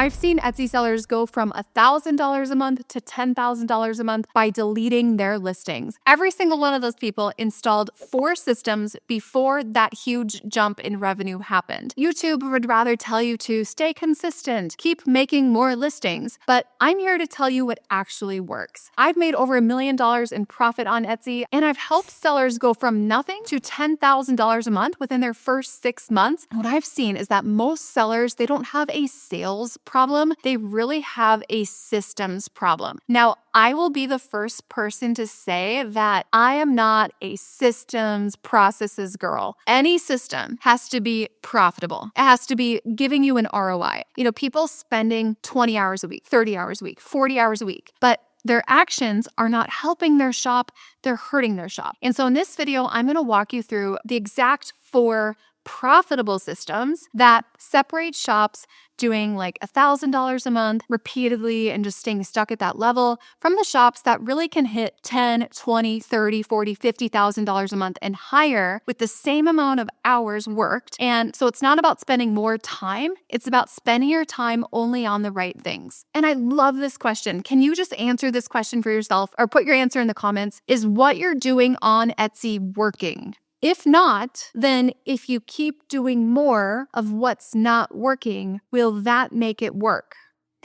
I've seen Etsy sellers go from $1,000 a month to $10,000 a month by deleting their listings. Every single one of those people installed 4 systems before that huge jump in revenue happened. YouTube would rather tell you to stay consistent, keep making more listings, but I'm here to tell you what actually works. I've made over $1 million in profit on Etsy, and I've helped sellers go from nothing to $10,000 a month within their first 6 months. What I've seen is that most sellers, they don't have a sales problem. They really have a systems problem. Now, I will be the first person to say that I am not a systems processes girl. Any system has to be profitable. It has to be giving you an ROI. People spending 20 hours a week, 30 hours a week, 40 hours a week, but their actions are not helping their shop, they're hurting their shop. And so in this video, I'm going to walk you through the exact 4 profitable systems that separate shops doing like $1,000 a month repeatedly and just staying stuck at that level from the shops that really can hit $10, $20, $30, $40, $50,000 a month and higher with the same amount of hours worked. And so it's not about spending more time, it's about spending your time only on the right things. And I love this question. Can you just answer this question for yourself or put your answer in the comments? Is what you're doing on Etsy working? If not, then if you keep doing more of what's not working, will that make it work?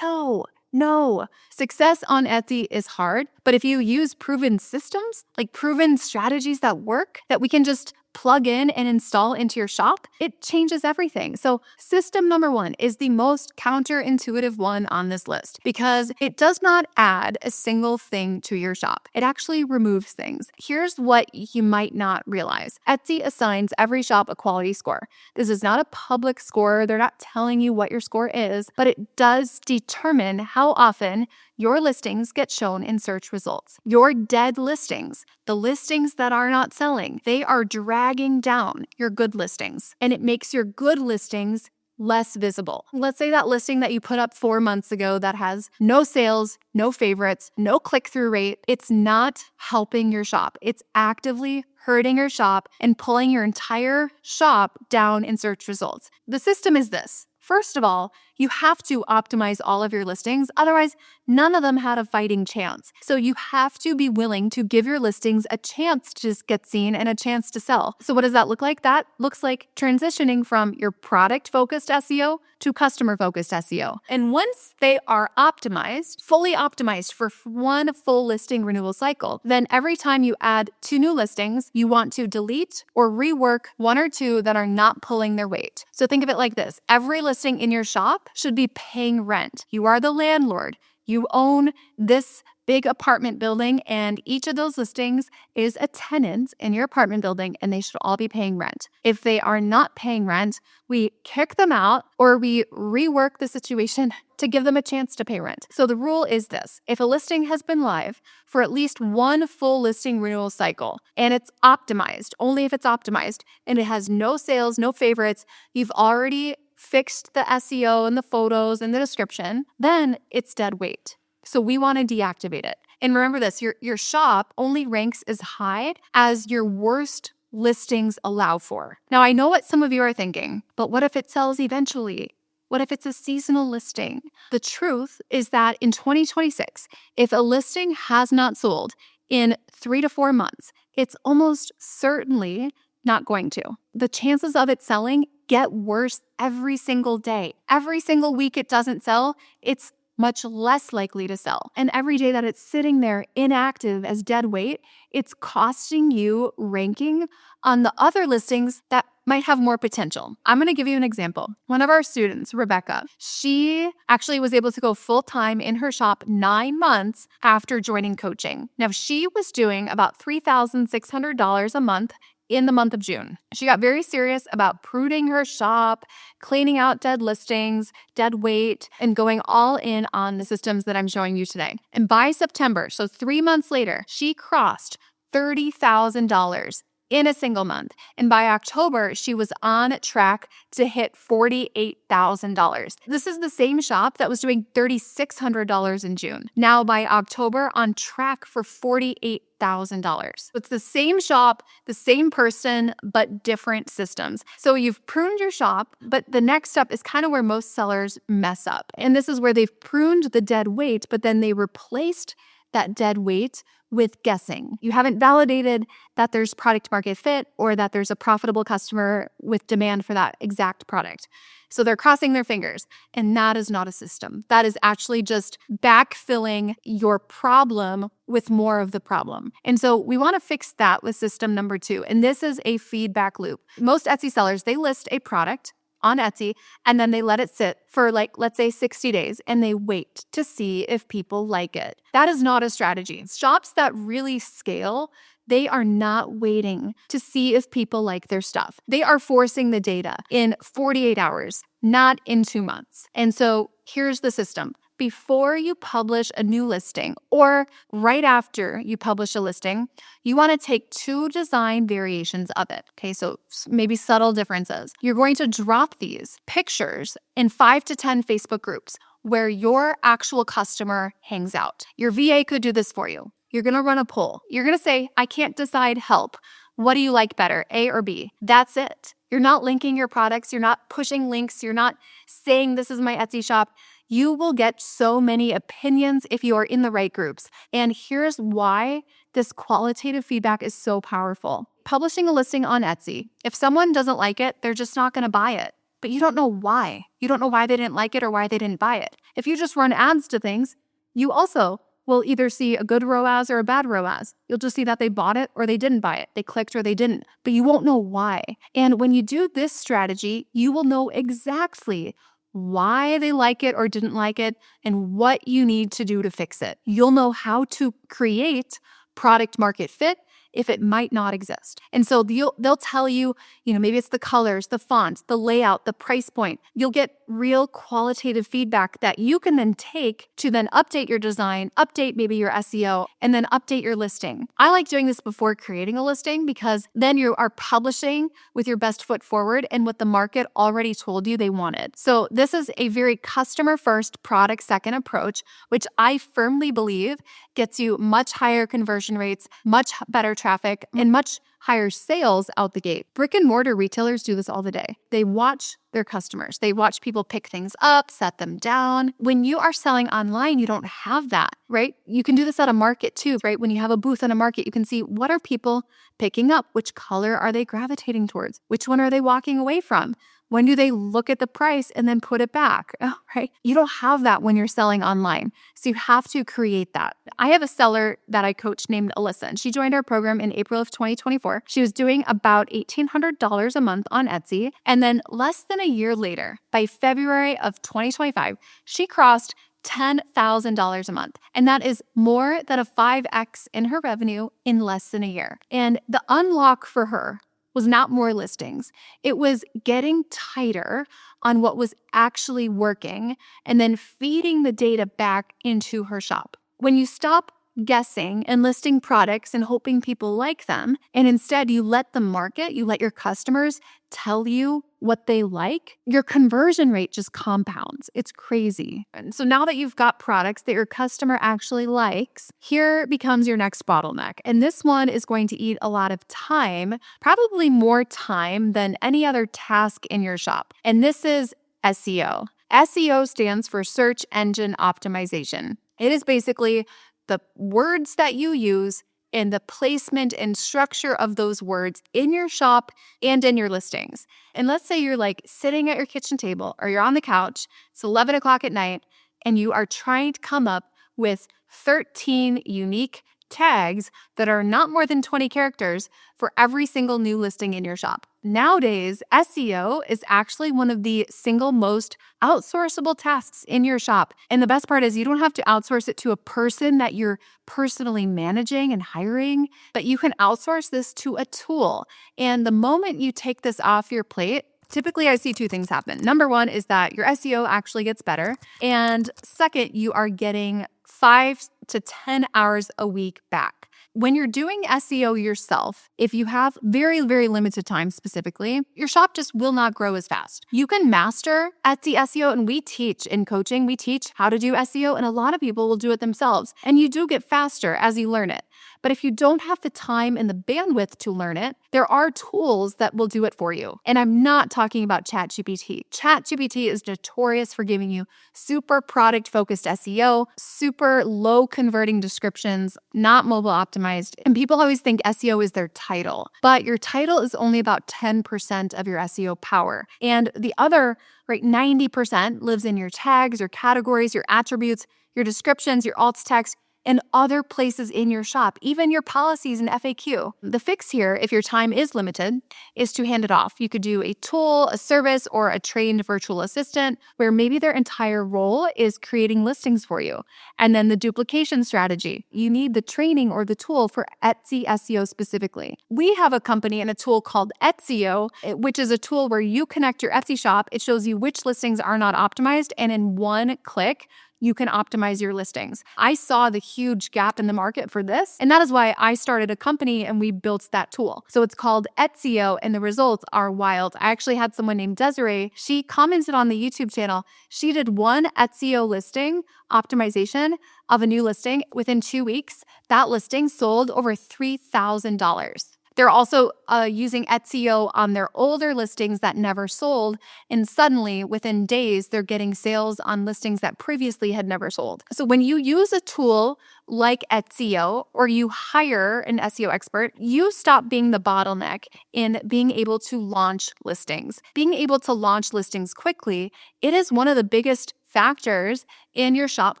No. Success on Etsy is hard, but if you use proven systems, like proven strategies that work, that we can just plug in and install into your shop, it changes everything. So system number 1 is the most counterintuitive one on this list because it does not add a single thing to your shop. It actually removes things. Here's what you might not realize. Etsy assigns every shop a quality score. This is not a public score. They're not telling you what your score is, but it does determine how often your listings get shown in search results. Your dead listings, the listings that are not selling, they are dragging down your good listings, and it makes your good listings less visible. Let's say that listing that you put up 4 months ago that has no sales, no favorites, no click-through rate, it's not helping your shop. It's actively hurting your shop and pulling your entire shop down in search results. The system is this. First of all, you have to optimize all of your listings. Otherwise, none of them had a fighting chance. So you have to be willing to give your listings a chance to just get seen and a chance to sell. So what does that look like? That looks like transitioning from your product-focused SEO to customer-focused SEO. And once they are optimized, fully optimized for one full listing renewal cycle, then every time you add 2 new listings, you want to delete or rework 1 or 2 that are not pulling their weight. So think of it like this. Every listing in your shop should be paying rent. You are the landlord. You own this big apartment building, and each of those listings is a tenant in your apartment building, and they should all be paying rent. If they are not paying rent, we kick them out or we rework the situation to give them a chance to pay rent. So the rule is this. If a listing has been live for at least 1 full listing renewal cycle, and it's optimized, only if it's optimized, and it has no sales, no favorites, you've already fixed the SEO and the photos and the description, then it's dead weight. So we want to deactivate it. And remember this, your shop only ranks as high as your worst listings allow for. Now, I know what some of you are thinking, but what if it sells eventually? What if it's a seasonal listing? The truth is that in 2026, if a listing has not sold in 3 to 4 months, it's almost certainly not going to. The chances of it selling get worse every single day. Every single week it doesn't sell, it's much less likely to sell. And every day that it's sitting there inactive as dead weight, it's costing you ranking on the other listings that might have more potential. I'm going to give you an example. One of our students, Rebecca, she actually was able to go full-time in her shop 9 months after joining coaching. Now, she was doing about $3,600 a month in the month of June. She got very serious about pruning her shop, cleaning out dead listings, dead weight, and going all in on the systems that I'm showing you today. And by September, so 3 months later, she crossed $30,000 in a single month. And by October, she was on track to hit $48,000. This is the same shop that was doing $3,600 in June. Now by October, on track for $48,000. It's the same shop, the same person, but different systems. So you've pruned your shop, but the next step is kind of where most sellers mess up. And this is where they've pruned the dead weight, but then they replaced that dead weight with guessing. You haven't validated that there's product market fit or that there's a profitable customer with demand for that exact product. So they're crossing their fingers, and that is not a system. That is actually just backfilling your problem with more of the problem. And so we want to fix that with system number 2. And this is a feedback loop. Most Etsy sellers, they list a product on Etsy, and then they let it sit for let's say 60 days, and they wait to see if people like it. That is not a strategy. Shops that really scale, they are not waiting to see if people like their stuff. They are forcing the data in 48 hours, not in 2 months. And so here's the system. Before you publish a new listing or right after you publish a listing, you want to take 2 design variations of it. Okay, so maybe subtle differences. You're going to drop these pictures in 5 to 10 Facebook groups where your actual customer hangs out. Your VA could do this for you. You're going to run a poll. You're going to say, I can't decide, help. What do you like better, A or B? That's it. You're not linking your products. You're not pushing links. You're not saying this is my Etsy shop. You will get so many opinions if you are in the right groups. And here's why this qualitative feedback is so powerful. Publishing a listing on Etsy, if someone doesn't like it, they're just not going to buy it. But you don't know why. You don't know why they didn't like it or why they didn't buy it. If you just run ads to things, you also will either see a good ROAS or a bad ROAS. You'll just see that they bought it or they didn't buy it. They clicked or they didn't, but you won't know why. And when you do this strategy, you will know exactly why they like it or didn't like it and what you need to do to fix it. You'll know how to create product market fit if it might not exist. And so they'll tell you, maybe it's the colors, the fonts, the layout, the price point. You'll get real qualitative feedback that you can then take to then update your design, update maybe your SEO, and then update your listing. I like doing this before creating a listing because then you are publishing with your best foot forward and what the market already told you they wanted. So this is a very customer first, product second approach, which I firmly believe gets you much higher conversion rates, much better traffic, and much higher sales out the gate. Brick and mortar retailers do this all the day. They watch their customers. They watch people pick things up, set them down. When you are selling online, you don't have that, right? You can do this at a market too, right? When you have a booth in a market, you can see what are people picking up? Which color are they gravitating towards? Which one are they walking away from? When do they look at the price and then put it back, right? You don't have that when you're selling online. So you have to create that. I have a seller that I coach named Alyssa, and she joined our program in April of 2024. She was doing about $1,800 a month on Etsy. And then less than a year later, by February of 2025, she crossed $10,000 a month. And that is more than a 5x in her revenue in less than a year. And the unlock for her was not more listings. It was getting tighter on what was actually working and then feeding the data back into her shop. When you stop guessing and listing products and hoping people like them, and instead you let the market, you let your customers tell you what they like, your conversion rate just compounds. It's crazy. And so now that you've got products that your customer actually likes, here becomes your next bottleneck. And this one is going to eat a lot of time, probably more time than any other task in your shop. And this is SEO. SEO stands for search engine optimization. It is basically the words that you use and the placement and structure of those words in your shop and in your listings. And let's say you're sitting at your kitchen table or you're on the couch, it's 11 o'clock at night, and you are trying to come up with 13 unique tags that are not more than 20 characters for every single new listing in your shop. Nowadays, SEO is actually one of the single most outsourceable tasks in your shop. And the best part is you don't have to outsource it to a person that you're personally managing and hiring, but you can outsource this to a tool. And the moment you take this off your plate, typically I see 2 things happen. Number 1 is that your SEO actually gets better. And second, you are getting 5 to 10 hours a week back. When you're doing SEO yourself, if you have very, very limited time specifically, your shop just will not grow as fast. You can master Etsy SEO, and we teach in coaching, we teach how to do SEO, and a lot of people will do it themselves. And you do get faster as you learn it. But if you don't have the time and the bandwidth to learn it, there are tools that will do it for you. And I'm not talking about ChatGPT. ChatGPT is notorious for giving you super product-focused SEO, super low converting descriptions, not mobile optimized. And people always think SEO is their title, but your title is only about 10% of your SEO power. And the other, 90% lives in your tags, your categories, your attributes, your descriptions, your alt text, and other places in your shop, even your policies and FAQ. The fix here, if your time is limited, is to hand it off. You could do a tool, a service, or a trained virtual assistant where maybe their entire role is creating listings for you. And then the duplication strategy. You need the training or the tool for Etsy SEO specifically. We have a company and a tool called Etsy, which is a tool where you connect your Etsy shop. It shows you which listings are not optimized, and in one click, you can optimize your listings. I saw the huge gap in the market for this, and that is why I started a company and we built that tool. So it's called Etsy, and the results are wild. I actually had someone named Desiree. She commented on the YouTube channel. She did one Etsy listing optimization of a new listing. Within 2 weeks, that listing sold over $3,000. They're also using Etsy on their older listings that never sold, and suddenly, within days, they're getting sales on listings that previously had never sold. So when you use a tool like Etsy or you hire an SEO expert, you stop being the bottleneck in being able to launch listings. Being able to launch listings quickly, it is one of the biggest factors in your shop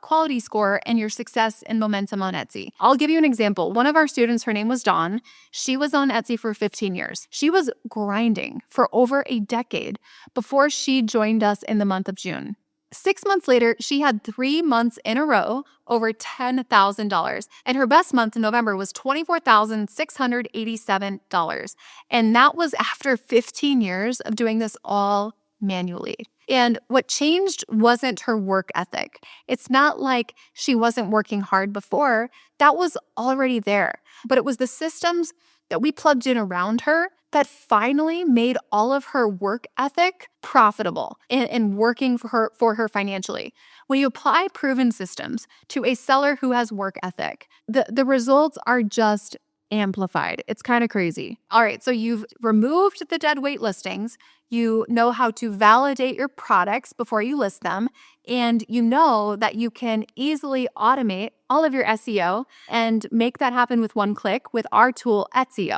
quality score and your success and momentum on Etsy. I'll give you an example. One of our students, her name was Dawn. She was on Etsy for 15 years. She was grinding for over a decade before she joined us in the month of June. 6 months later, she had 3 months in a row over $10,000. And her best month in November was $24,687. And that was after 15 years of doing this all manually. And what changed wasn't her work ethic. It's not like she wasn't working hard before. That was already there. But it was the systems that we plugged in around her that finally made all of her work ethic profitable and working for her financially. When you apply proven systems to a seller who has work ethic, the results are just amplified. It's kind of crazy. All right, so you've removed the dead weight listings. You know how to validate your products before you list them, and you know that you can easily automate all of your SEO and make that happen with one click with our tool, Etsy.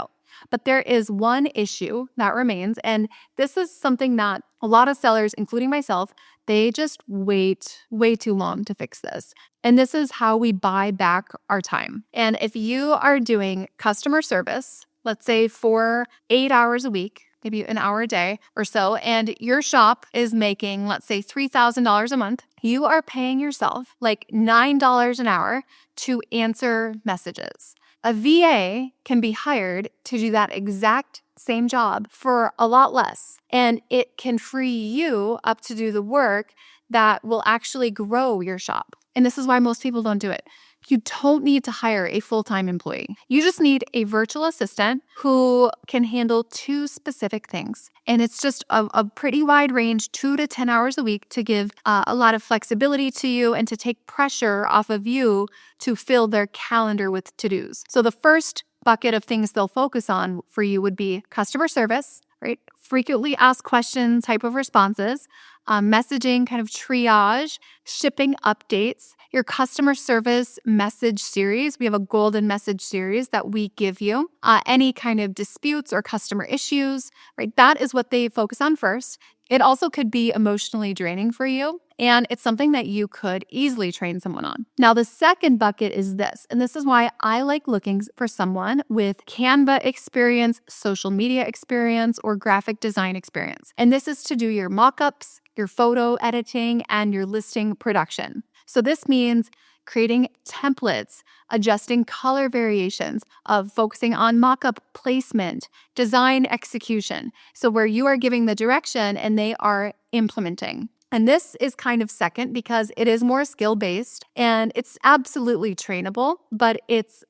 But there is one issue that remains, and this is something that a lot of sellers, including myself, they just wait way too long to fix this. And this is how we buy back our time. And if you are doing customer service, let's say for 8 hours a week, maybe an hour a day or so, and your shop is making, let's say, $3,000 a month, you are paying yourself like $9 an hour to answer messages. A VA can be hired to do that exact same job for a lot less, and it can free you up to do the work that will actually grow your shop. And this is why most people don't do it. You don't need to hire a full-time employee. You just need a virtual assistant who can handle 2 specific things. And it's just a pretty wide range, 2 to 10 hours a week, to give a lot of flexibility to you and to take pressure off of you to fill their calendar with to-dos. So the first bucket of things they'll focus on for you would be customer service, right? Frequently asked questions type of responses, messaging kind of triage, shipping updates, your customer service message series. We have a golden message series that we give you. Any kind of disputes or customer issues, right? That is what they focus on first. It also could be emotionally draining for you, and it's something that you could easily train someone on. Now, the second bucket is this, and this is why I like looking for someone with Canva experience, social media experience, or graphic design experience. And this is to do your mockups, your photo editing, and your listing production. So this means creating templates, adjusting color variations, of focusing on mockup placement, design execution. So where you are giving the direction and they are implementing. And this is kind of second because it is more skill-based and it's absolutely trainable, but it's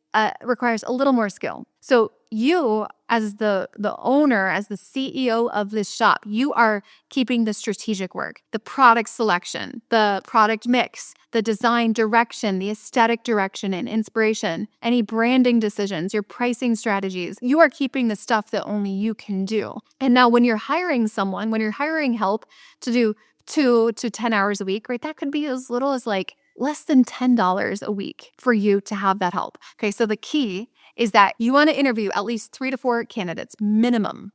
requires a little more skill. So you, as the owner, as the CEO of this shop, you are keeping the strategic work, the product selection, the product mix, the design direction, the aesthetic direction and inspiration, any branding decisions, your pricing strategies. You are keeping the stuff that only you can do. And now when you're hiring someone, when you're hiring help to do 2 to 10 hours a week, right? That could be as little as like less than $10 a week for you to have that help. Okay, so the key is that you want to interview at least 3 to 4 candidates, minimum.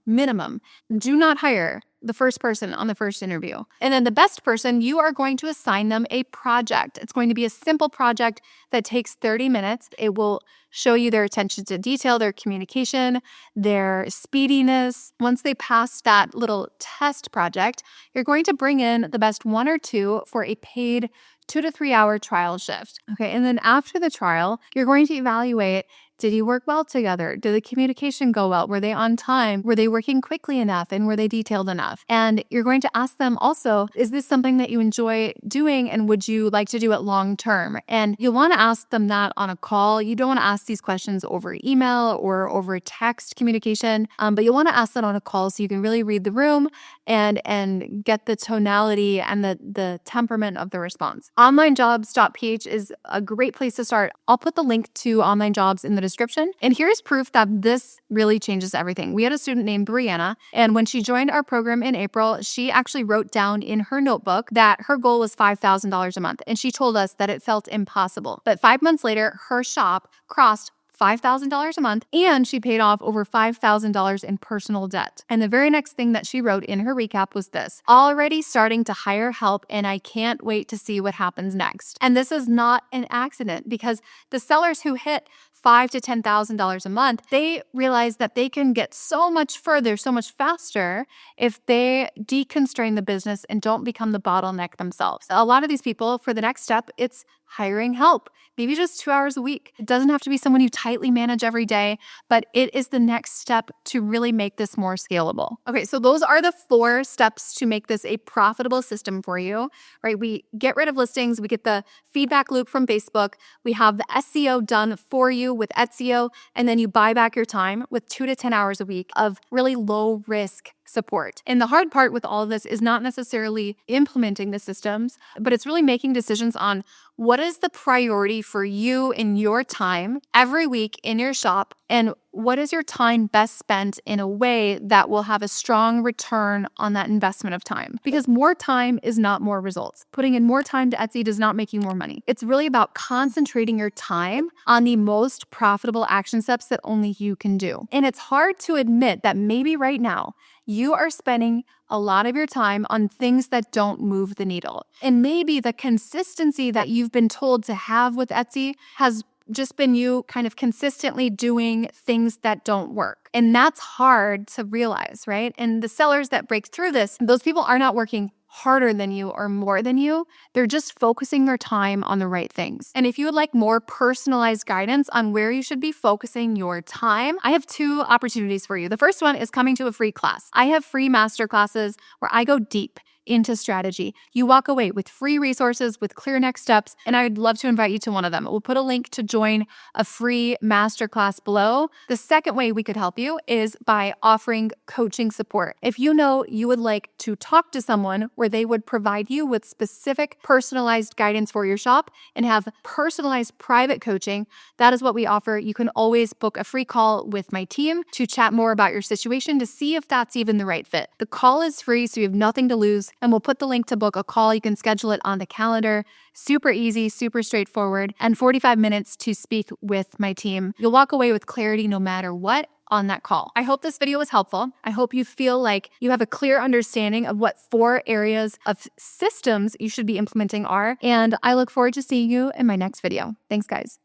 Do not hire the first person on the first interview. And then the best person, you are going to assign them a project. It's going to be a simple project that takes 30 minutes. It will show you their attention to detail, their communication, their speediness. Once they pass that little test project, you're going to bring in the best 1 or 2 for a paid 2 to 3 hour trial shift. Okay, and then after the trial, you're going to evaluate, did you work well together? Did the communication go well? Were they on time? Were they working quickly enough? And were they detailed enough? And you're going to ask them also, is this something that you enjoy doing and would you like to do it long term? And you'll want to ask them that on a call. You don't want to ask these questions over email or over text communication, but you'll want to ask that on a call so you can really read the room and get the tonality and the temperament of the response. Onlinejobs.ph is a great place to start. I'll put the link to Online Jobs in the description. And here's proof that this really changes everything. We had a student named Brianna, and when she joined our program in April, she actually wrote down in her notebook that her goal was $5,000 a month. And she told us that it felt impossible. But 5 months later, her shop crossed $5,000 a month, and she paid off over $5,000 in personal debt. And the very next thing that she wrote in her recap was this: already starting to hire help, and I can't wait to see what happens next. And this is not an accident, because the sellers who hit $5,000 to $10,000 a month, they realize that they can get so much further, so much faster if they deconstrain the business and don't become the bottleneck themselves. A lot of these people, for the next step, it's hiring help, maybe just 2 hours a week. It doesn't have to be someone you tightly manage every day, but it is the next step to really make this more scalable. Okay, so those are the 4 steps to make this a profitable system for you, right? We get rid of listings, we get the feedback loop from Facebook, we have the SEO done for you with Etsy, and then you buy back your time with 2 to 10 hours a week of really low risk support. And the hard part with all of this is not necessarily implementing the systems, but it's really making decisions on what is the priority for you in your time every week in your shop, and what is your time best spent in a way that will have a strong return on that investment of time. Because more time is not more results. Putting in more time to Etsy does not make you more money. It's really about concentrating your time on the most profitable action steps that only you can do. And it's hard to admit that maybe right now you are spending a lot of your time on things that don't move the needle. And maybe the consistency that you've been told to have with Etsy has just been you kind of consistently doing things that don't work. And that's hard to realize, right? And the sellers that break through this, those people are not working harder than you or more than you. They're just focusing their time on the right things. And if you would like more personalized guidance on where you should be focusing your time, I have 2 opportunities for you. The first one is coming to a free class. I have free master classes where I go deep into strategy. You walk away with free resources, with clear next steps, and I would love to invite you to one of them. We'll put a link to join a free masterclass below. The second way we could help you is by offering coaching support. If you know you would like to talk to someone where they would provide you with specific personalized guidance for your shop and have personalized private coaching, that is what we offer. You can always book a free call with my team to chat more about your situation to see if that's even the right fit. The call is free, so you have nothing to lose. And we'll put the link to book a call. You can schedule it on the calendar. Super easy, super straightforward, and 45 minutes to speak with my team. You'll walk away with clarity no matter what on that call. I hope this video was helpful. I hope you feel like you have a clear understanding of what 4 areas of systems you should be implementing are. And I look forward to seeing you in my next video. Thanks, guys.